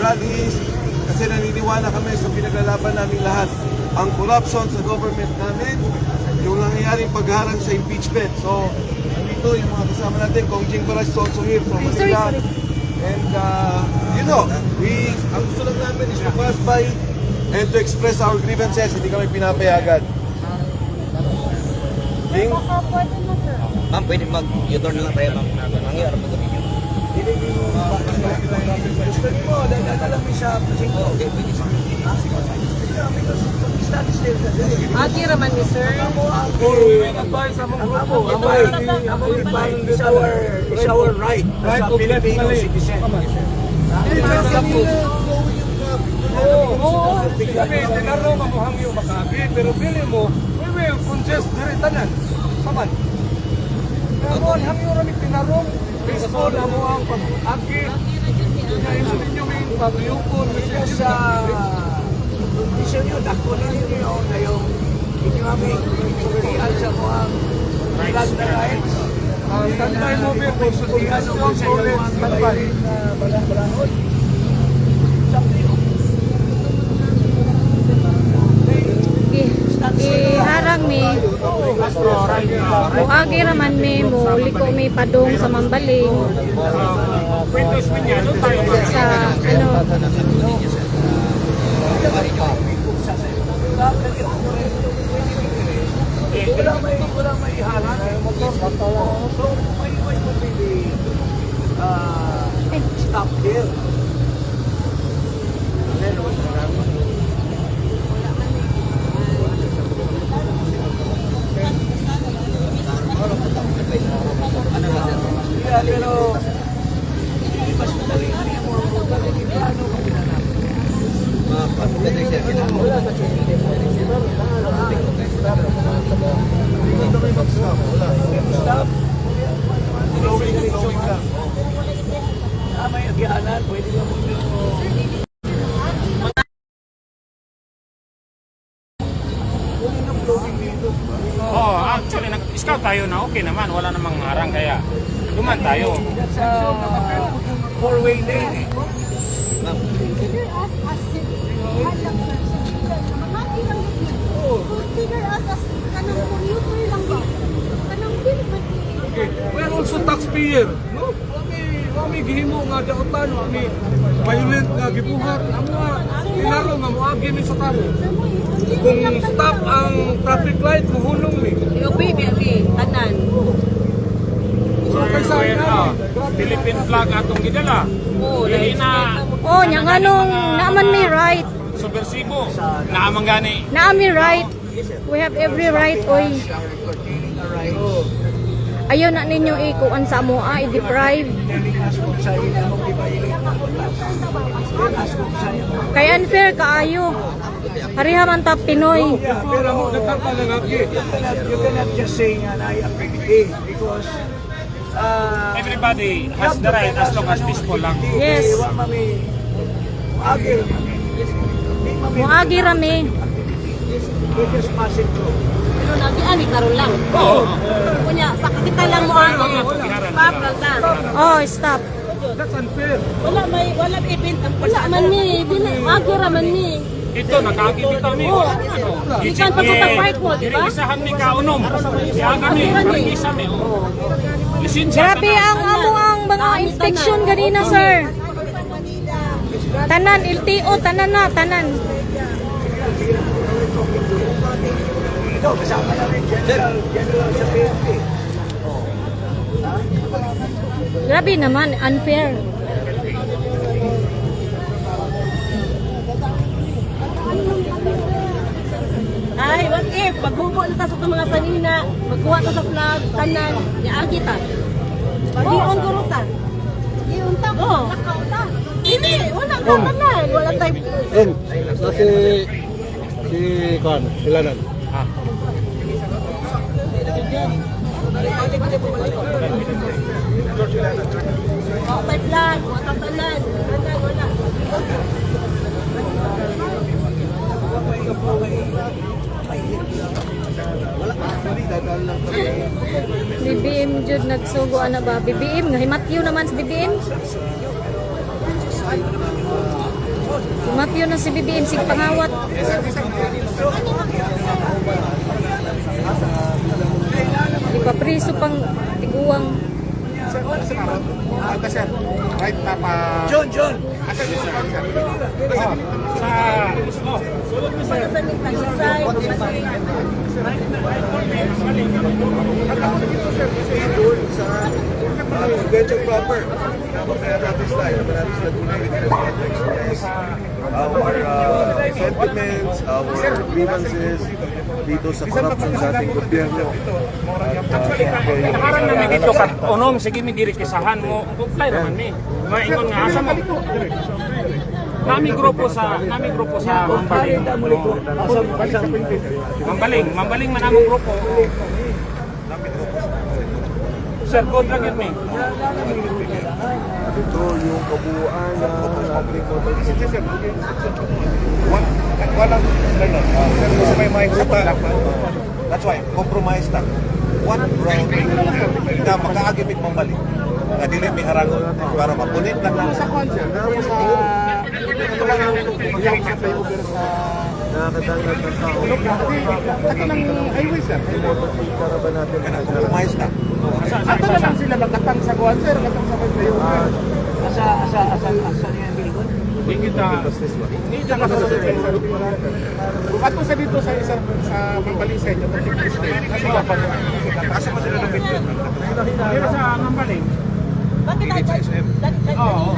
God is, kasi naniniwala kami sa pinaglalaban namin lahat. Ang corruption sa government namin, yung nangyayaring pagharang sa impeachment. So, dito yung mga kasama natin, Kong Jing Baras is also here from Manila. And, you know, ang gusto lang namin is to pass by and to express our grievances. Hindi kami pinapayagan. King? Ma'am, pwede mag-u-turn lang tayo, ma'am. Nangyari po ito video. Gusto niyo mo, dahil mo siya. Okay, pwede siya. Agi raman ni sir. It's our right as a Filipino citizen. Oo, sabi, tinaro mamuhang yung makabi, pero pili mo, we will congest diri tanan. Saman. Pero ang yung ramit tinaro, baseball na mo ang pag-agi, kaya ninyo may pag-yukon, Sa mission nyo, nakunin ninyo na yung inyaming surian sa mga flag na rights. standby mo ba kung Surian sa mo sa ulit, inyong standby. balang-balangon. Something. Iharang mi. Muagi raman mi mo liko mi padong sa Mambaling. Sa ano Wala may halang. So, may pwede stop here. Yeah, pero hindi mas madali mo ang ruta ng Indiano kung ginanap. Dito kayo mag-stop. Wala. Stop. Flowing lang. May agyanan, pwede lang mo Oh, actually nag-scout tayo na okay naman, wala namang harang kaya duman tayo. sa four-way lane eh. Consider us as consider us as kanang commuter lang ba? Kanang bill ba? We are also taxpayer. No? Kami gihimo nga daotan, kami violent nga gibuhat. Amo nga, tinaro nga moagi mi sa kamo. Kung stop ang traffic light, muhulong mi. Ubi bi tanan. So, kaysa Philippine flag atong gidala. Dili na Oh, nya nganong naaman mi right. subversibo. Naamang gani. Naami right. We have every right oy. Ayaw na ninyo ikuan sa mo i-deprive. Kay unfair kaayo. Hariha man ta Pinoy. pero mo nagtangka lang agi. You cannot just say nga na i-activity because Everybody has the right as long as peaceful lang. Yes. Muagi rami. We just pass it through. Pero nagiani karon lang. Oo. Kunya sa kita lang mo Oh, stop. That's unfair. Wala event ang wala man ni, dili agi ra man ni. Ito nakaagi bitaw mi. Ikan pa sa park mo, di ba? Isahan mi kaunom. Siyaga mi, parang isa mi. Lisensya. Grabe ang amo ang mga inspection ganina, sir. Tanan LTO, tanan na, tanan. Ikaw, kasama namin General sa PNP. Grabe naman, unfair. Ay, what if? Maghubo na ta sa mga sanina, magkuha ta sa flag, tanan, niagi ta. Pag-ion guruta. Iyon ta, Oo. nakauta. Hindi, wala ka tanan. Wala tayo. Si Kwan, ilanan. May flag, wala tanan. Wala. BBM jud nagsugo ana ba? BBM nga himatyo naman sa BBM. Umapyo na si BBM sig pangawat. Ipapriso pang tiguang. John, Sa mismo. Sulod mo sir. Sa convention proper. Kaya natin sila ginamit nila to express our sentiments, our grievances dito sa corruption sa ating gobyerno. Nakaran namin dito kat unom sige mi diri kisahan mo. Apply naman ni. Maingon nga asa mo. Nami grupo sa Mambaling. Mambaling man among grupo. Sir, good lang yun, Ito yung kabuuan ng ating Walang ganun. Kasi may makikita. That's why, compromise lang. What wrong na makaagimit mambalik. Na dili may harangon para mapunit lang lang sa concert. nakakadangag ng tao. Ito ng highway, sir. Karaban natin na Compromise lang. Ato na lang sila nakatang sa kuwan, sir. Nakatang sa kayo. asa niya yung bilgon? Hindi kita Hindi ka kasasabi. Kung ato sa dito sa isang sa Mambaling sa inyo, kasi dapat Kasi mo sila napit yun. pero sa Mambaling. Bakit tayo? Oo,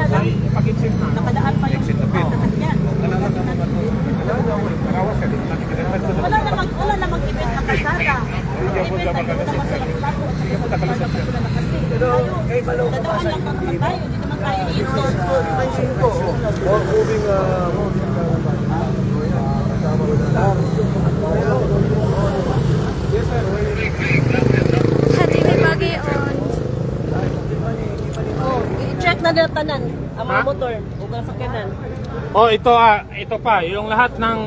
pag-exit na. Nakadaan pa yung sasakyan. Wala namang event na kasada. Event na yun naman sa lakas. Pero, kay Malo, Dadaan lang naman tayo. Hindi naman tayo indoor. moving Hati ni Bagay on. Oh, i-check na nila tanan ang mga motor o sakyanan. Oh, ito pa, yung lahat ng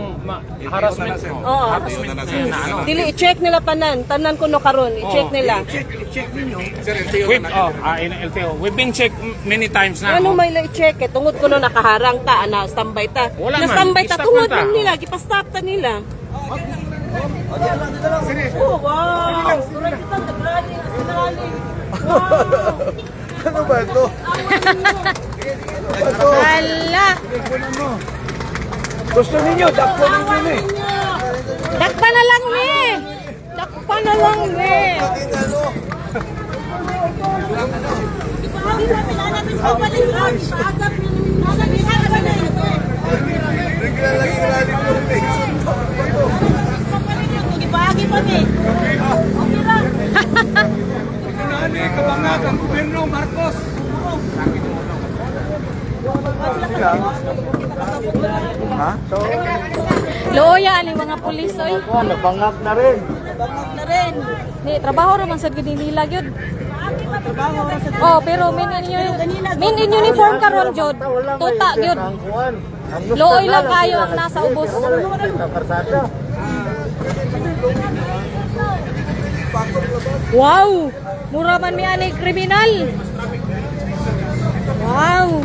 harassment. Oo. Harassment na ano. Dili i-check nila tanan kuno karon, i-check nila. check ninyo. LTO. We've been checked many times na. Ano may i-check tungod kuno nakaharang ta ana standby ta. Wala Na man, standby ta i-stop tungod man ta. man nila gipastop ta nila. Oh, wow. Kurang kita nagrally na sinali. Wow. Ano ba ito? Hala. Gusto ninyo, dakpo ninyo ni. Dakpa na lang ni. Dakpa na lang ni. Ipahagi namin namin sa balikan. Ipaagap namin Bigla lang yung rally ko. Ibahagi pa ni. Okay lang. Nani, kabangat ang gobyerno, Marcos. Ha? Loya ani mga pulis oy. Nabangak na rin. Na rin. Ni trabaho ra man sad gid nila gyud. Oh, pero min in uniform karon jud. Tuta gyud. Looy lang kayo ang nasa ubos. Wow! Mura man mi ani kriminal. Wow!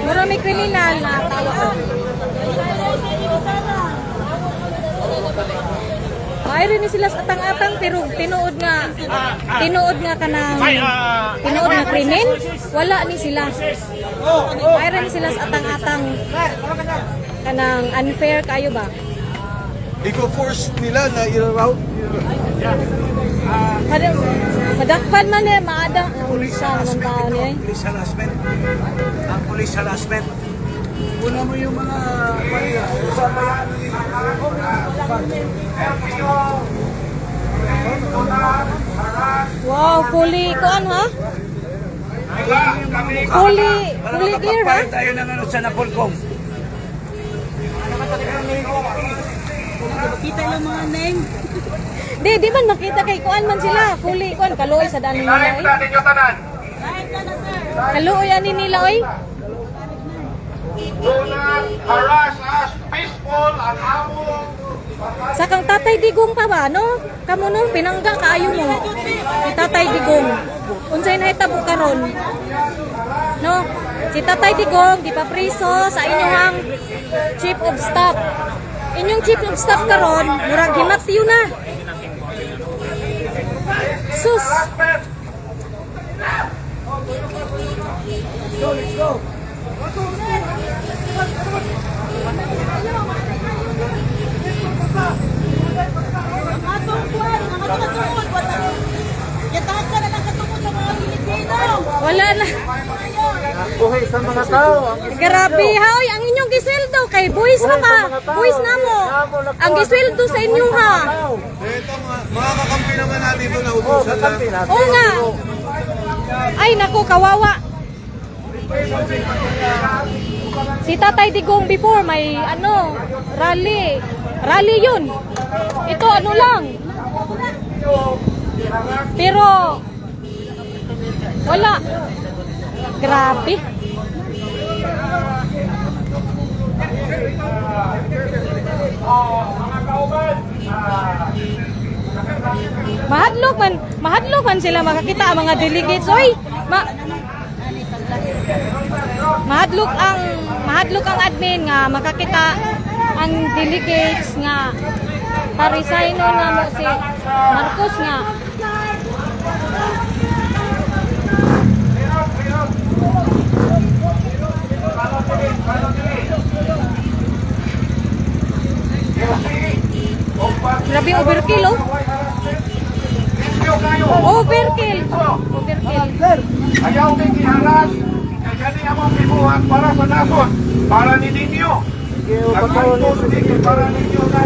Mura may kriminal na tawa ko. Mayroon ni sila sa atang-atang pero tinuod nga kanang tinuod nga krimen wala ni sila. Mayroon ni sila sa atang-atang kanang unfair kayo ba? Iko-force nila na i-route. Madakpan man niya maada ang isa naman tao niya. Police harassment. Ang police harassment. Una mo yung mga sa bayan. Wow, fully kuan ha? Fully gear ha? Tayo ng ano sa Napolcom. Kita lang mga name. Di man makita kay kuan man sila. Fully kuan kaluoy sa daan nila oy. Kahit ka na sir. Kaluoy ani nila oy. Do not harass us. Peaceful ang among Sakang Tatay Digong pa ba, no? Kamo no, pinangga kaayo mo. Si Tatay Digong. Unsay nahitabo karon? No? Si Tatay Digong di pa priso sa inyong Chief of Staff. Inyong Chief of Staff karon, murag himatyo na. Sus. Wala na. Buhay sa mga tao. Grabe hoy, ang inyong gisweldo kay buwis na ka. Buwis na mo. Ang gisweldo sa inyo ha. Ito mga kakampi naman natin ito na utusan na. Oo nga. Ay naku, kawawa. Si Tatay Digong before may rally. Rally yun. Ito ano lang. Pero wala. Grabe. Mahadlok man sila makakita ang mga delegates. Oy, mahadlok ang admin nga makakita ang delegates nga parisayno nga mo si Marcos nga. Grabe overkill oh. Overkill. Ayaw may giharas. Kaya among bibuhat para sa nason. Para ni ninyo. Nagkanto sa ninyo para ninyo na.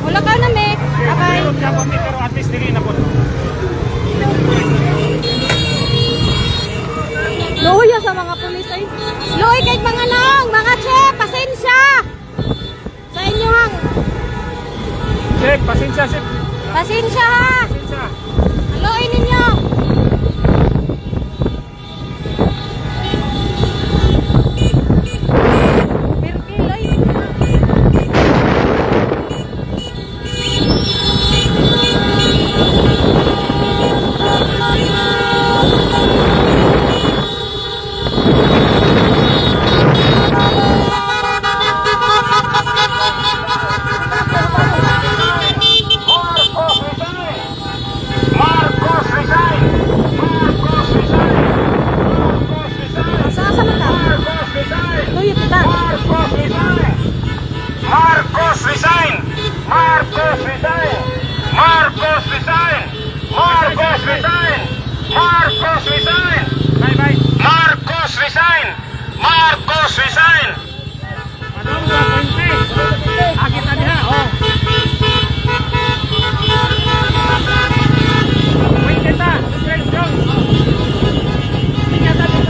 Wala ka na, Mek. Okay. Pero at least dili na po. Luya sa mga pulis ay. Luy kay mga nang, mga chef, pasensya. Sa inyo hang. Chef, pasensya, chef. Pasensya ha. Pasensya. Luy ninyo. Overkill, luy. Saan man ka? Luya kita. Marcos resign! Marcos resign! Marcos resign! Marcos resign! Marcos resign! Bye bye. Marcos resign! Marcos resign! Madam, puente. Akita diha. Oh. Puente ta. Straight down. Ingat dali.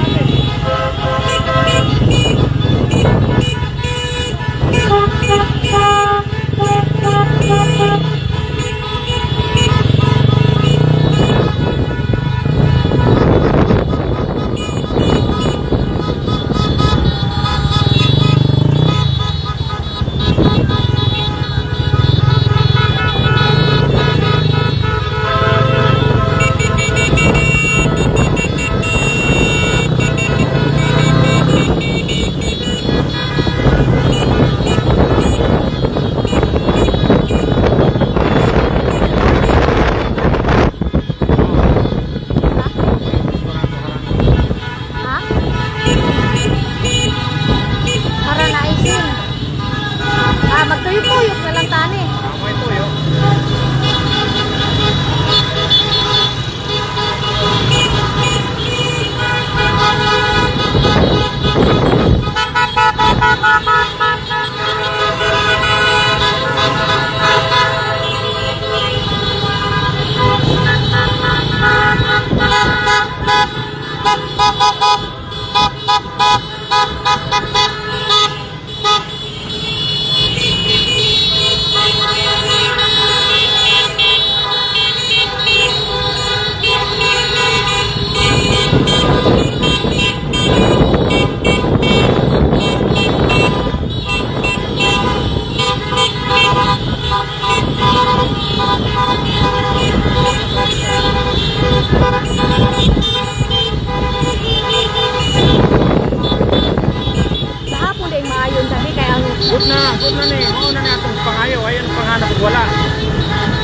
Good na ni. Mao na ni atong pangayo. Ayan panganap ug wala.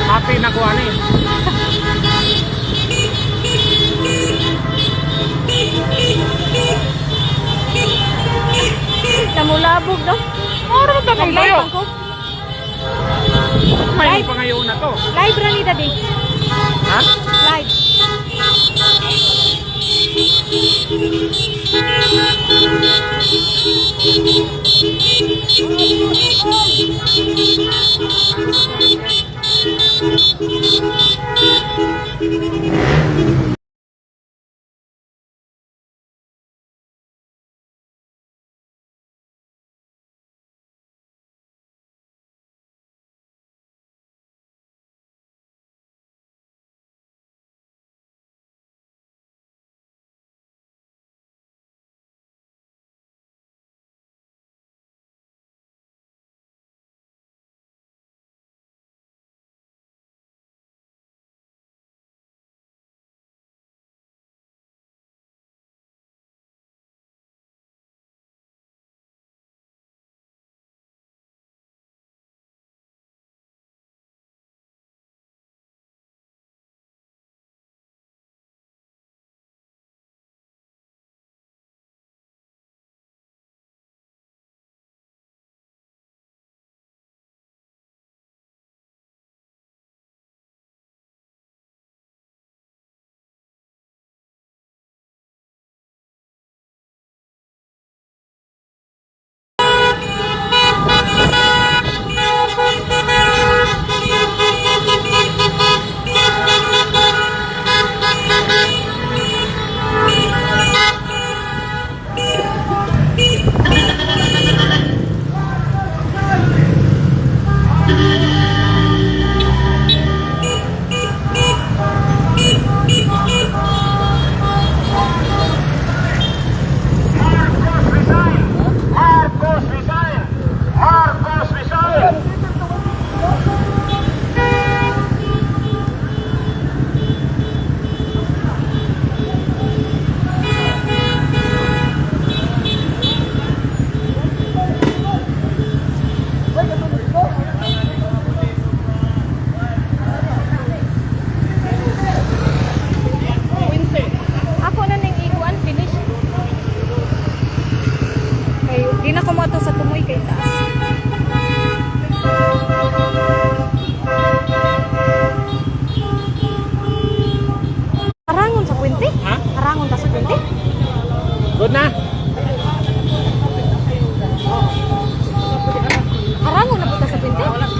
Happy na ko ani. Namulabog daw. Oro ta May pangayo. live ko. May pangayo na to. Live ra ni daddy. Ha? Live. Ako na ning iguan finish. Kay di na ko mo sa tumoy kay taas. Harangon sa puwente? Ha? Harangon ta sa puwente? Good na. Harangon na po ta sa puwente?